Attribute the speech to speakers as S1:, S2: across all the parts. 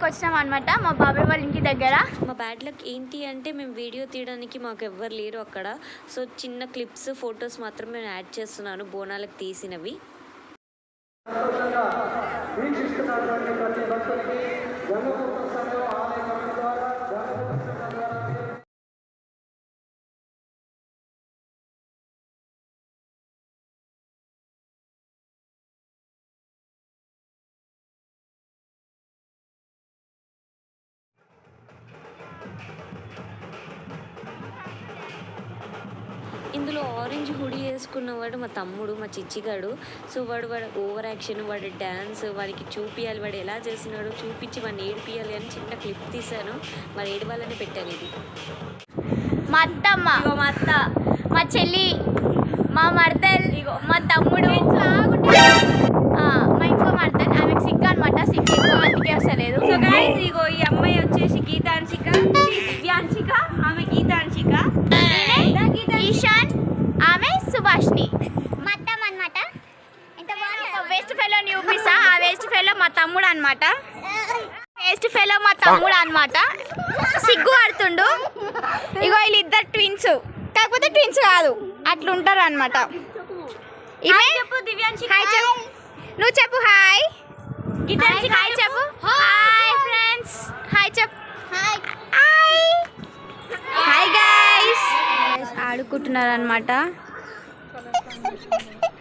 S1: వచ్చినాం అనమాట మా బాబాయ్ వాళ్ళ ఇంటి దగ్గర.
S2: మా బ్యాడ్ లక్ ఏంటి అంటే మేము వీడియో తీయడానికి మాకు ఎవ్వరు లేరు అక్కడ. సో చిన్న క్లిప్స్ ఫొటోస్ మాత్రం నేను యాడ్ చేస్తున్నాను బోనాలకు తీసినవి. ఇందులో ఆరెంజ్ హుడీ వేసుకున్నవాడు మా తమ్ముడు, మా చిచ్చిగాడు. సో వాడు ఓవర్ యాక్షన్, వాడి డ్యాన్స్ వాడికి చూపియాలి, వాడు ఎలా చేస్తున్నాడు చూపించి వాడిని ఏడిపియాలి అని చిన్న క్లిప్ తీశాను. మరి ఏడవాలని పెట్టాను. ఇది
S1: మా అత్తమ్మ, మా అత్త, మా చెల్లి, మా మర్దల్, మా తమ్ముడు, మా ఇంకో మర్దల్. ఆమెకు సిగ్గు అనమాట, సిగ్గు ఎక్కువ మందికి వస్తలేదు.
S3: సో గైస్ ఇగో ఈ అమ్మాయి వచ్చేసి గీతాంశిక, దివ్యాంశిక, ఆమె గీతాంశిక,
S1: ఈశాన్, ఆమె సుభాష్ని. మా అత్తమ్మ అనమాట. వేస్ట్ ఫెలో చూపిస్తా. ఆ వేస్ట్ ఫెలో మా తమ్ముడు అనమాట. వేస్ట్ ఫెలో మా తమ్ముడు అనమాట. సిగ్గు పడుతుండు. ఇగో వీళ్ళిద్దరు ట్విన్స్, కాకపోతే ట్విన్స్ కాదు, అట్లుంటారు అనమాట.
S3: చెప్పు దివ్యాంశిక,
S1: హాయ్ చెప్పు. నువ్వు చెప్పు హాయ్.
S3: గీతాంశిక
S1: హాయ్ చెప్పు. హాయ్ ఫ్రెండ్స్, హాయ్ చెప్పు. Hi hi hi guys. ఆడుకుంటున్నారు అనమాట.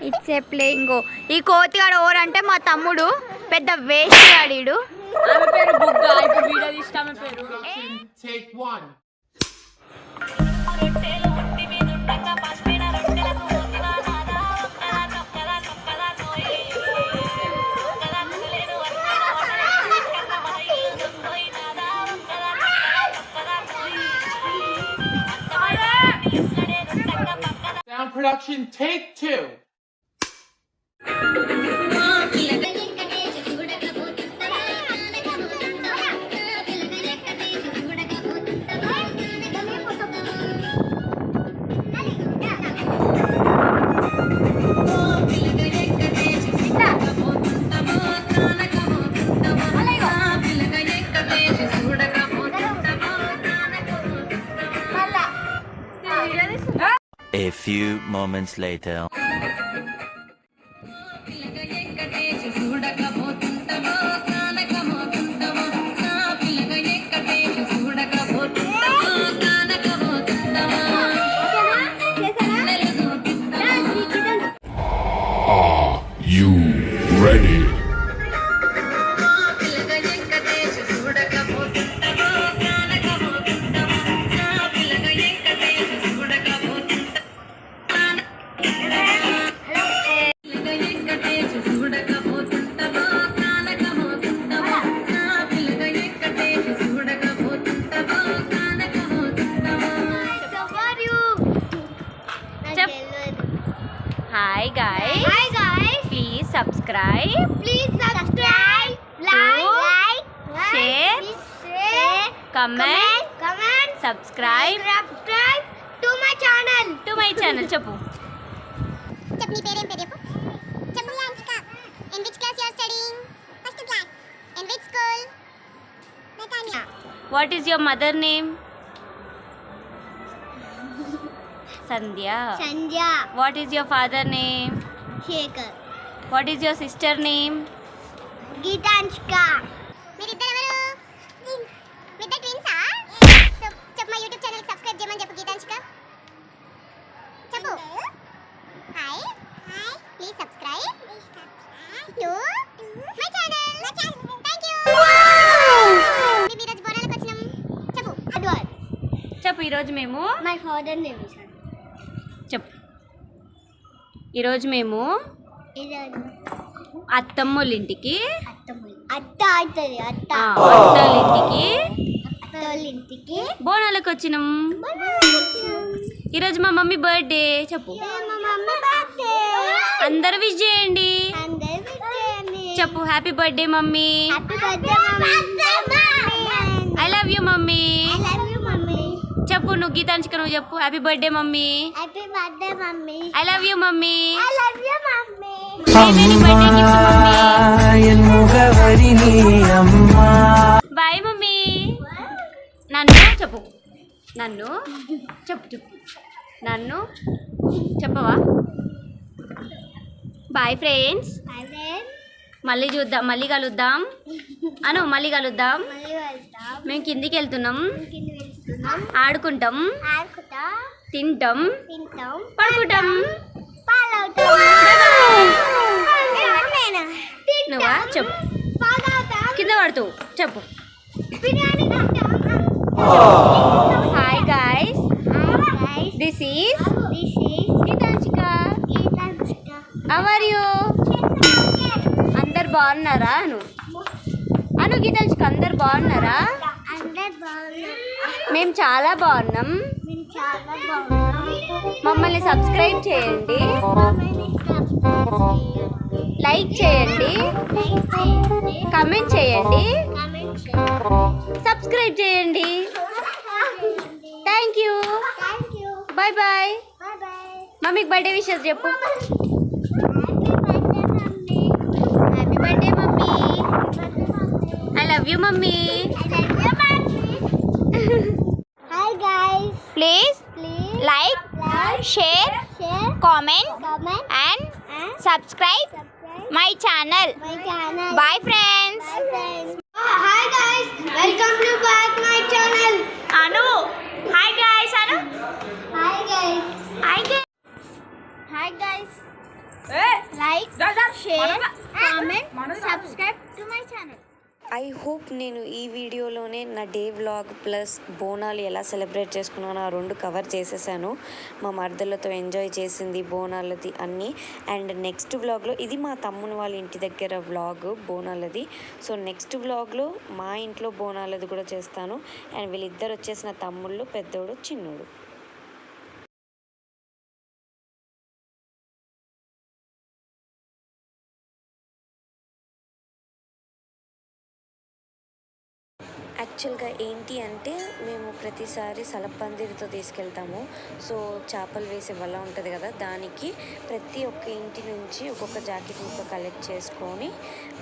S1: It's a playing. ఈ కోతిగాడు ఓవర్ అంటే మా తమ్ముడు, పెద్ద వేస్ట్ గాడు.
S3: ఆమె పేరు బుగ్గ. ఇప్పుడు వీడియో తీస్తే ఆమె పేరు.
S4: Take one. Sound production, take two.
S5: A few moments later.
S6: Are you ready?
S2: Hi guys.
S1: Hi guys.
S2: Please subscribe.
S1: Like,
S2: share, comment, subscribe
S1: to my channel.
S2: చెప్పు.
S7: చెప్పు నీ పేరేం పేరు చెప్పు. చెప్పు యాంచిక. In which class you are studying? First class. In which school? Netanya.
S2: What is your mother name? Sandhya. What is your father name?
S7: Shekhar.
S2: What is your sister name?
S1: గీతాంశిక.
S7: మీరిద్దరు ఎవరు? మీరిద్దరు ట్విన్సా? సో చెప్పు మా యూట్యూబ్ ఛానల్ సబ్స్క్రైబ్ చేయమని చెప్పు గీతాంశిక. చెప్పు. Hi please subscribe to my channel. Thank you. మేము ఈరోజు బోనాలకు వచ్చినాం. చెప్పు. అడ్వాన్.
S2: చెప్పు. ఈరోజు మేము
S1: మై ఫాదర్ నేమ్ ఇస్.
S2: చెప్పు. ఈరోజు మేము అత్తమ్మోళ్ళ ఇంటికి, అత్తోళ్ళ ఇంటికి బోనాలకు వచ్చినాం. ఈరోజు మా మమ్మీ బర్త్డే. చెప్పు. అందరూ విష్ చేయండి. చెప్పు. Happy birthday mummy. I love you mummy. చెప్పు. నువ్వు గీతాంశిక నువ్వు చెప్పు. Happy birthday mummy. I love you mummy. Birthday gift mummy.
S3: చెప్పు నన్ను చెప్పు నన్ను చెప్పవా బాయ్ ఫ్రెండ్స్ మళ్ళీ కలుద్దాం మళ్ళీ కలుద్దాం మేము కిందికి వెళ్తున్నాం ఆడుకుంటాం తింటాం పడుకుంటాం నువ్వా చెప్పు కింద పడుతూ చెప్పు hi guys this is Geethanshika how are you అందరు బాగున్నారా అను గీతాంశిక అందరు బాగున్నారా మేము చాలా బాగున్నాం మమ్మల్ని సబ్స్క్రైబ్ చేయండి లైక్ చేయండి కమెంట్ చేయండి సబ్స్క్రైబ్ చేయండి థ్యాంక్ యూ బాయ్ బాయ్ మమ్మీకి బర్త్డే విషెస్ చెప్పు happy birthday mummy I love you mummy
S7: Hi guys.
S1: Please like, share, comment and subscribe my channel. Bye friends.
S7: Hi guys, welcome to back my channel.
S1: Anu. Hi guys, Anu.
S7: Hi guys.
S1: Hi guys. Hi guys. Like, share, comment, subscribe to my channel.
S2: I hope నేను ఈ వీడియోలోనే నా day vlog plus Bonalu ఎలా celebrate చేసుకున్నానో ఆ రెండు cover చేసేసాను. మా మర్దలతో enjoy చేసింది బోనాలది అన్నీ. అండ్ నెక్స్ట్ వ్లాగ్లో ఇది మా తమ్ముని వాళ్ళ ఇంటి దగ్గర వ్లాగ్ బోనాలది. సో నెక్స్ట్ వ్లాగ్లో మా ఇంట్లో బోనాలది కూడా చేస్తాను. అండ్ వీళ్ళిద్దరు వచ్చేసిన తమ్ముళ్ళు పెద్దోడు చిన్నోడు. యాక్చువల్గా ఏంటి అంటే మేము ప్రతిసారి సలపందిరితో తీసుకెళ్తాము. సో చేపలు వేసే వల్ల ఉంటుంది కదా, దానికి ప్రతి ఒక్క ఇంటి నుంచి ఒక్కొక్క జాకెట్ ముక్క కలెక్ట్ చేసుకొని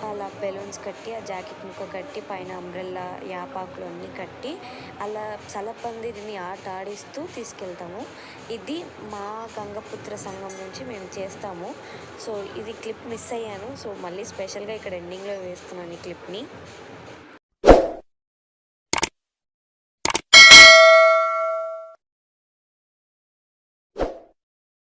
S2: అలా బెలూన్స్ కట్టి ఆ జాకెట్ ముక్క కట్టి పైన అంబ్రెల్లా యాపాకులు అన్నీ కట్టి అలా సలపందిరిని ఆట ఆడిస్తూ తీసుకెళ్తాము. ఇది మా గంగపుత్ర సంఘం నుంచి మేము చేస్తాము. సో ఇది క్లిప్ మిస్ అయ్యాను. సో మళ్ళీ స్పెషల్గా ఇక్కడ ఎండింగ్లో వేస్తున్నాను ఈ క్లిప్ని.